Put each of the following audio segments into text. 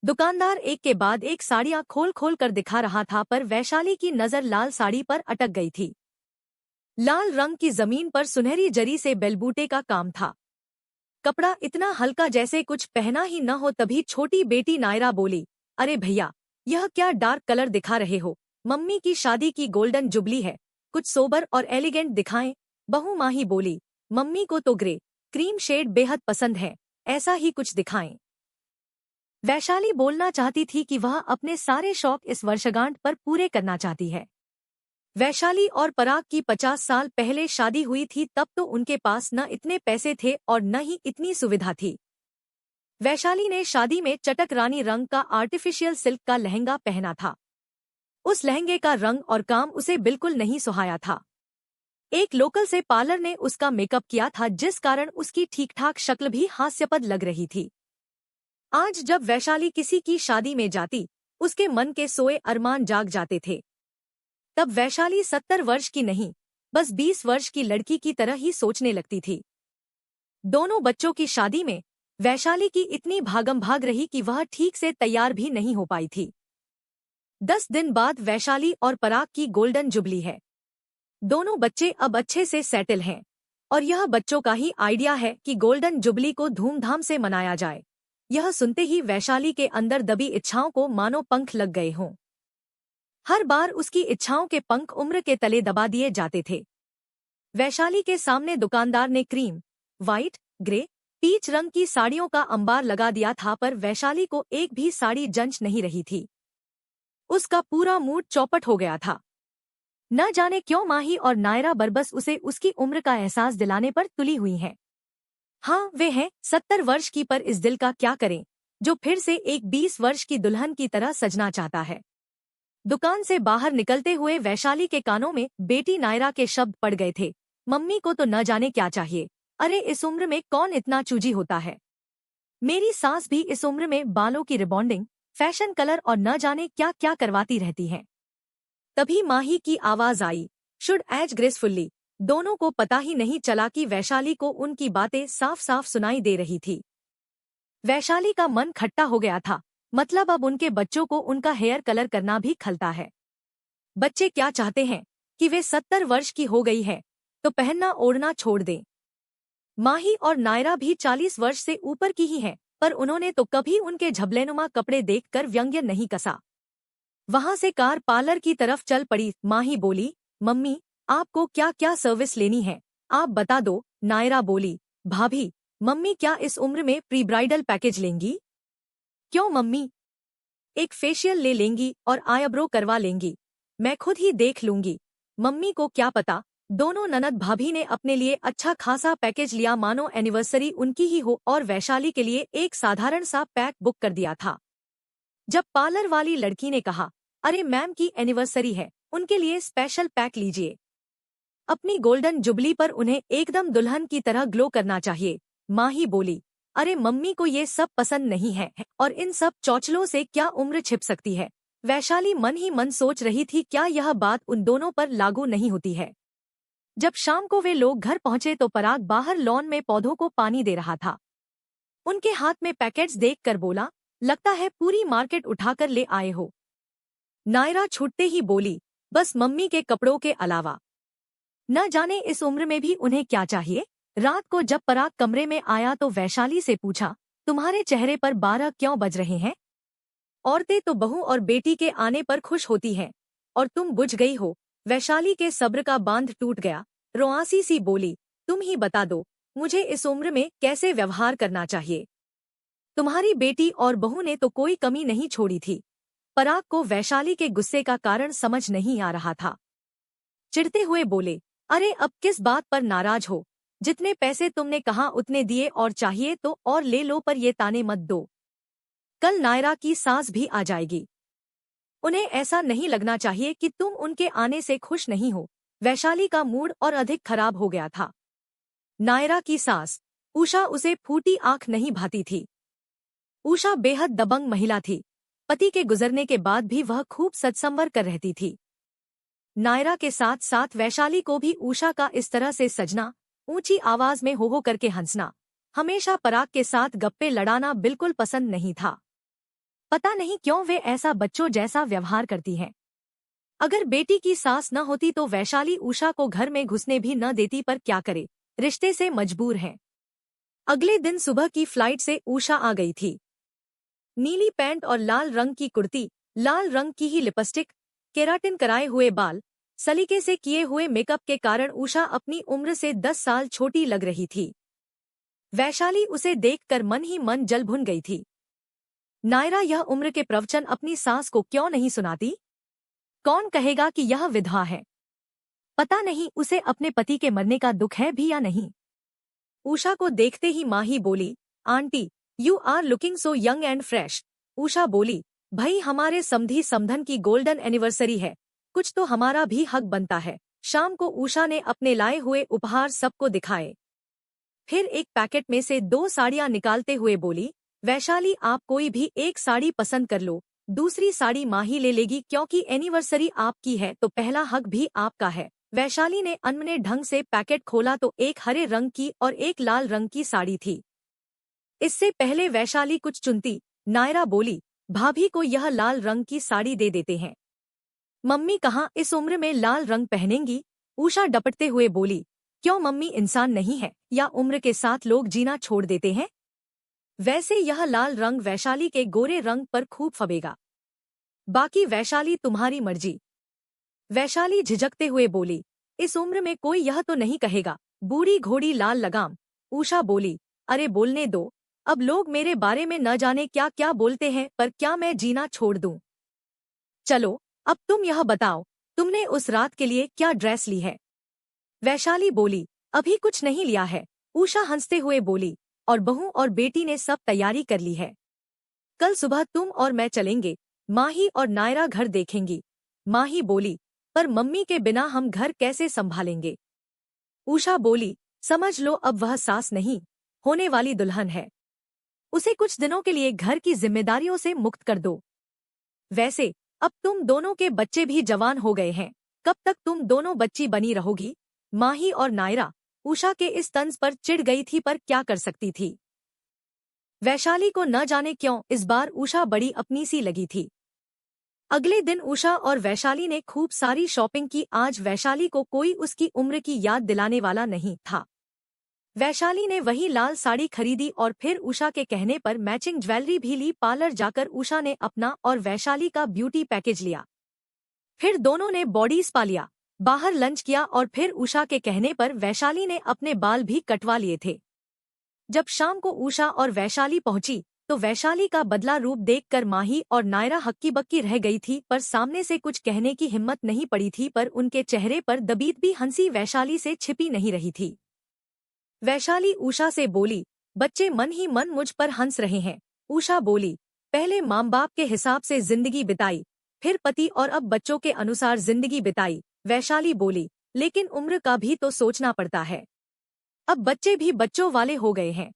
दुकानदार एक के बाद एक साड़ियां खोल खोल कर दिखा रहा था, पर वैशाली की नजर लाल साड़ी पर अटक गई थी। लाल रंग की जमीन पर सुनहरी जरी से बेलबूटे का काम था। कपड़ा इतना हल्का जैसे कुछ पहना ही न हो। तभी छोटी बेटी नायरा बोली, अरे भैया, यह क्या डार्क कलर दिखा रहे हो? मम्मी की शादी की गोल्डन जुबली है, कुछ सोबर और एलिगेंट दिखाएं। बहू माही बोली, मम्मी को तो ग्रे क्रीम शेड बेहद पसंद है, ऐसा ही कुछ दिखाएं। वैशाली बोलना चाहती थी कि वह अपने सारे शौक इस वर्षगांठ पर पूरे करना चाहती है। वैशाली और पराग की 50 साल पहले शादी हुई थी, तब तो उनके पास न इतने पैसे थे और न ही इतनी सुविधा थी। वैशाली ने शादी में चटक रानी रंग का आर्टिफिशियल सिल्क का लहंगा पहना था। उस लहंगे का रंग और काम उसे बिल्कुल नहीं सुहाया था। एक लोकल से पार्लर ने उसका मेकअप किया था, जिस कारण उसकी ठीक ठाक शक्ल भी हास्यपद लग रही थी। आज जब वैशाली किसी की शादी में जाती, उसके मन के सोए अरमान जाग जाते थे। तब वैशाली 70 वर्ष की नहीं, बस 20 वर्ष की लड़की की तरह ही सोचने लगती थी। दोनों बच्चों की शादी में वैशाली की इतनी भागम भाग रही कि वह ठीक से तैयार भी नहीं हो पाई थी। 10 दिन बाद वैशाली और पराग की गोल्डन जुबली है। दोनों बच्चे अब अच्छे से सेटल हैं और यह बच्चों का ही आइडिया है कि गोल्डन जुबली को धूमधाम से मनाया जाए। यह सुनते ही वैशाली के अंदर दबी इच्छाओं को मानो पंख लग गए हों। हर बार उसकी इच्छाओं के पंख उम्र के तले दबा दिए जाते थे। वैशाली के सामने दुकानदार ने क्रीम, व्हाइट, ग्रे, पीच रंग की साड़ियों का अंबार लगा दिया था, पर वैशाली को एक भी साड़ी जंच नहीं रही थी। उसका पूरा मूड चौपट हो गया था। न जाने क्यों माही और नायरा बरबस उसे उसकी उम्र का एहसास दिलाने पर तुली हुई हैं। हाँ, वे हैं 70 वर्ष की, पर इस दिल का क्या करें जो फिर से एक 20 वर्ष की दुल्हन की तरह सजना चाहता है। दुकान से बाहर निकलते हुए वैशाली के कानों में बेटी नायरा के शब्द पड़ गए थे, मम्मी को तो न जाने क्या चाहिए। अरे इस उम्र में कौन इतना चूजी होता है। मेरी सास भी इस उम्र में बालों की रिबॉन्डिंग, फैशन कलर और न जाने क्या क्या करवाती रहती हैं। तभी माही की आवाज आई, शुड एज ग्रेसफुल्ली। दोनों को पता ही नहीं चला कि वैशाली को उनकी बातें साफ साफ सुनाई दे रही थी। वैशाली का मन खट्टा हो गया था, मतलब अब उनके बच्चों को उनका हेयर कलर करना भी खलता है। बच्चे क्या चाहते हैं कि वे 70 वर्ष की हो गई है तो पहनना ओढ़ना छोड़ दें। माही और नायरा भी 40 वर्ष से ऊपर की ही हैं, पर उन्होंने तो कभी उनके झबलेनुमा कपड़े देखकर व्यंग्य नहीं कसा। वहां से कार पार्लर की तरफ चल पड़ी। माही बोली, मम्मी आपको क्या क्या सर्विस लेनी है, आप बता दो। नायरा बोली, भाभी, मम्मी क्या इस उम्र में प्री ब्राइडल पैकेज लेंगी? क्यों मम्मी, एक फेशियल ले लेंगी और आईब्रो करवा लेंगी, मैं खुद ही देख लूंगी। मम्मी को क्या पता। दोनों ननद भाभी ने अपने लिए अच्छा खासा पैकेज लिया, मानो एनिवर्सरी उनकी ही हो, और वैशाली के लिए एक साधारण सा पैक बुक कर दिया था। जब पार्लर वाली लड़की ने कहा, अरे मैम की एनिवर्सरी है, उनके लिए स्पेशल पैक लीजिए, अपनी गोल्डन जुबली पर उन्हें एकदम दुल्हन की तरह ग्लो करना चाहिए। माही बोली, अरे मम्मी को ये सब पसंद नहीं है और इन सब चौचलों से क्या उम्र छिप सकती है। वैशाली मन ही मन सोच रही थी, क्या यह बात उन दोनों पर लागू नहीं होती है। जब शाम को वे लोग घर पहुंचे तो पराग बाहर लॉन में पौधों को पानी दे रहा था। उनके हाथ में पैकेट्स देखकर बोला, लगता है पूरी मार्केट उठाकर ले आए हो। नायरा छूटते ही बोली, बस मम्मी के कपड़ों के अलावा। न जाने इस उम्र में भी उन्हें क्या चाहिए। रात को जब पराग कमरे में आया तो वैशाली से पूछा, तुम्हारे चेहरे पर 12 क्यों बज रहे हैं? औरतें तो बहू और बेटी के आने पर खुश होती हैं, और तुम बुझ गई हो। वैशाली के सब्र का बांध टूट गया। रोआसी सी बोली, तुम ही बता दो, मुझे इस उम्र में कैसे व्यवहार करना चाहिए। तुम्हारी बेटी और बहू ने तो कोई कमी नहीं छोड़ी थी। पराग को वैशाली के गुस्से का कारण समझ नहीं आ रहा था। चिढ़ते हुए बोले, अरे अब किस बात पर नाराज हो? जितने पैसे तुमने कहा उतने दिए, और चाहिए तो और ले लो, पर ये ताने मत दो। कल नायरा की सास भी आ जाएगी। उन्हें ऐसा नहीं लगना चाहिए कि तुम उनके आने से खुश नहीं हो। वैशाली का मूड और अधिक खराब हो गया था। नायरा की सास उषा उसे फूटी आंख नहीं भाती थी। उषा बेहद दबंग महिला थी। पति के गुजरने के बाद भी वह खूब सत्संवर कर रहती थी। नायरा के साथ साथ वैशाली को भी उषा का इस तरह से सजना, ऊंची आवाज में हो करके हंसना, हमेशा पराग के साथ गप्पे लड़ाना बिल्कुल पसंद नहीं था। पता नहीं क्यों वे ऐसा बच्चों जैसा व्यवहार करती हैं। अगर बेटी की सास न होती तो वैशाली उषा को घर में घुसने भी न देती, पर क्या करे, रिश्ते से मजबूर है। अगले दिन सुबह की फ्लाइट से उषा आ गई थी। नीली पैंट और लाल रंग की कुर्ती, लाल रंग की ही लिपस्टिक, केराटिन कराए हुए बाल, सलीके से किए हुए मेकअप के कारण उषा अपनी उम्र से 10 साल छोटी लग रही थी। वैशाली उसे देखकर मन ही मन जल भुन गई थी। नायरा यह उम्र के प्रवचन अपनी सास को क्यों नहीं सुनाती? कौन कहेगा कि यह विधवा है? पता नहीं उसे अपने पति के मरने का दुख है भी या नहीं। उषा को देखते ही माही बोली, aunty, you are looking so young and fresh. Usha बोली, भाई हमारे समधी समधन की गोल्डन एनिवर्सरी है, कुछ तो हमारा भी हक बनता है। शाम को उषा ने अपने लाए हुए उपहार सबको दिखाए। फिर एक पैकेट में से 2 साड़ियां निकालते हुए बोली, वैशाली आप कोई भी एक साड़ी पसंद कर लो, दूसरी साड़ी माही ले लेगी क्योंकि एनिवर्सरी आपकी है तो पहला हक भी आपका है। वैशाली ने अनमने ढंग से पैकेट खोला तो एक हरे रंग की और एक लाल रंग की साड़ी थी। इससे पहले वैशाली कुछ चुनती, नायरा बोली, भाभी को यह लाल रंग की साड़ी दे देते हैं। मम्मी कहाँ इस उम्र में लाल रंग पहनेंगी? उषा डपटते हुए बोली, क्यों मम्मी इंसान नहीं है या उम्र के साथ लोग जीना छोड़ देते हैं? वैसे यह लाल रंग वैशाली के गोरे रंग पर खूब फबेगा, बाकी वैशाली तुम्हारी मर्जी। वैशाली झिझकते हुए बोली, इस उम्र में कोई यह तो नहीं कहेगा, बूढ़ी घोड़ी लाल लगाम। उषा बोली, अरे बोलने दो, अब लोग मेरे बारे में न जाने क्या क्या बोलते हैं, पर क्या मैं जीना छोड़ दूं? चलो अब तुम यह बताओ, तुमने उस रात के लिए क्या ड्रेस ली है? वैशाली बोली, अभी कुछ नहीं लिया है। उषा हंसते हुए बोली, और बहू और बेटी ने सब तैयारी कर ली है। कल सुबह तुम और मैं चलेंगे, माही और नायरा घर देखेंगी। माही बोली, पर मम्मी के बिना हम घर कैसे संभालेंगे? उषा बोली, समझ लो अब वह सास नहीं, होने वाली दुल्हन है। उसे कुछ दिनों के लिए घर की जिम्मेदारियों से मुक्त कर दो। वैसे अब तुम दोनों के बच्चे भी जवान हो गए हैं, कब तक तुम दोनों बच्ची बनी रहोगी? माही और नायरा उषा के इस तंज पर चिढ़ गई थी, पर क्या कर सकती थी। वैशाली को न जाने क्यों इस बार उषा बड़ी अपनी सी लगी थी। अगले दिन उषा और वैशाली ने खूब सारी शॉपिंग की। आज वैशाली को कोई उसकी उम्र की याद दिलाने वाला नहीं था। वैशाली ने वही लाल साड़ी खरीदी और फिर उषा के कहने पर मैचिंग ज्वेलरी भी ली। पार्लर जाकर उषा ने अपना और वैशाली का ब्यूटी पैकेज लिया। फिर दोनों ने बॉडी स्पा लिया, बाहर लंच किया और फिर उषा के कहने पर वैशाली ने अपने बाल भी कटवा लिए थे। जब शाम को उषा और वैशाली पहुंची तो वैशाली का बदला रूप देखकर माही और नायरा हक्की बक्की रह गई थी, पर सामने से कुछ कहने की हिम्मत नहीं पड़ी थी। पर उनके चेहरे पर दबीत भी हंसी वैशाली से छिपी नहीं रही थी। वैशाली उषा से बोली, बच्चे मन ही मन मुझ पर हंस रहे हैं। उषा बोली, पहले माँ बाप के हिसाब से जिंदगी बिताई, फिर पति और अब बच्चों के अनुसार जिंदगी बिताई। वैशाली बोली, लेकिन उम्र का भी तो सोचना पड़ता है, अब बच्चे भी बच्चों वाले हो गए हैं।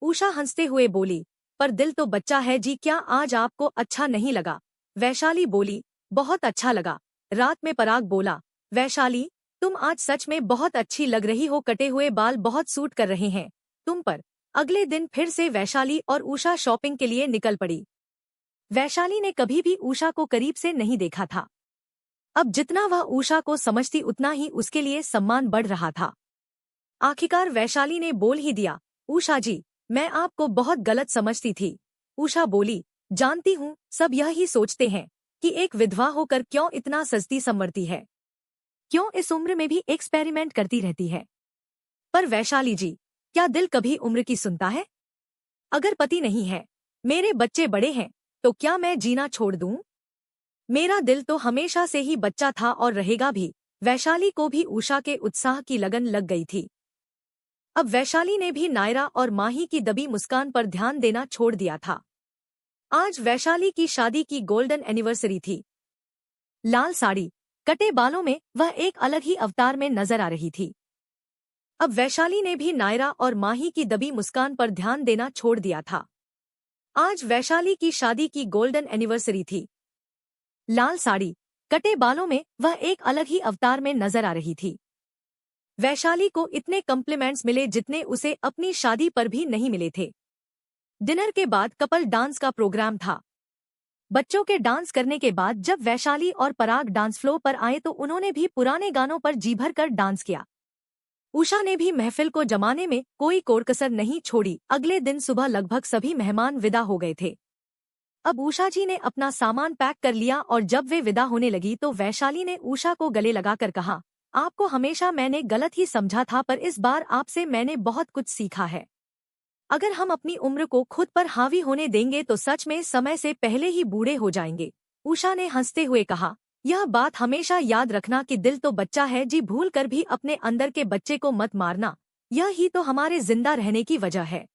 उषा हंसते हुए बोली, पर दिल तो बच्चा है जी, क्या आज आपको अच्छा नहीं लगा? वैशाली बोली, बहुत अच्छा लगा। रात में पराग बोला, वैशाली तुम आज सच में बहुत अच्छी लग रही हो, कटे हुए बाल बहुत सूट कर रहे हैं तुम पर। अगले दिन फिर से वैशाली और उषा शॉपिंग के लिए निकल पड़ी। वैशाली ने कभी भी उषा को करीब से नहीं देखा था। अब जितना वह उषा को समझती उतना ही उसके लिए सम्मान बढ़ रहा था। आखिरकार वैशाली ने बोल ही दिया, उषा जी, मैं आपको बहुत गलत समझती थी। उषा बोली, जानती हूँ, सब यही सोचते हैं कि एक विधवा होकर क्यों इतना सजती संवरती है, क्यों इस उम्र में भी एक्सपेरिमेंट करती रहती है। पर वैशाली जी, क्या दिल कभी उम्र की सुनता है? अगर पति नहीं है, मेरे बच्चे बड़े हैं, तो क्या मैं जीना छोड़ दूं? मेरा दिल तो हमेशा से ही बच्चा था और रहेगा भी। वैशाली को भी उषा के उत्साह की लगन लग गई थी। अब वैशाली ने भी नायरा और माही की दबी मुस्कान पर ध्यान देना छोड़ दिया था। आज वैशाली की शादी की गोल्डन एनिवर्सरी थी। लाल साड़ी, कटे बालों में वह एक अलग ही अवतार में नजर आ रही थी। अब वैशाली ने भी नायरा और माही की दबी मुस्कान पर ध्यान देना छोड़ दिया था। आज वैशाली की शादी की गोल्डन एनिवर्सरी थी। लाल साड़ी, कटे बालों में वह एक अलग ही अवतार में नजर आ रही थी। वैशाली को इतने कॉम्प्लीमेंट्स मिले जितने उसे अपनी शादी पर भी नहीं मिले थे। डिनर के बाद कपल डांस का प्रोग्राम था। बच्चों के डांस करने के बाद जब वैशाली और पराग डांस फ्लोर पर आए तो उन्होंने भी पुराने गानों पर जी भर कर डांस किया। उषा ने भी महफिल को जमाने में कोई कोरकसर नहीं छोड़ी। अगले दिन सुबह लगभग सभी मेहमान विदा हो गए थे। अब उषा जी ने अपना सामान पैक कर लिया और जब वे विदा होने लगी तो वैशाली ने उषा को गले लगाकर कहा, आपको हमेशा मैंने गलत ही समझा था, पर इस बार आपसे मैंने बहुत कुछ सीखा है। अगर हम अपनी उम्र को खुद पर हावी होने देंगे तो सच में समय से पहले ही बूढ़े हो जाएंगे। उषा ने हंसते हुए कहा, यह बात हमेशा याद रखना कि दिल तो बच्चा है जी, भूल कर भी अपने अंदर के बच्चे को मत मारना। यह ही तो हमारे जिंदा रहने की वजह है।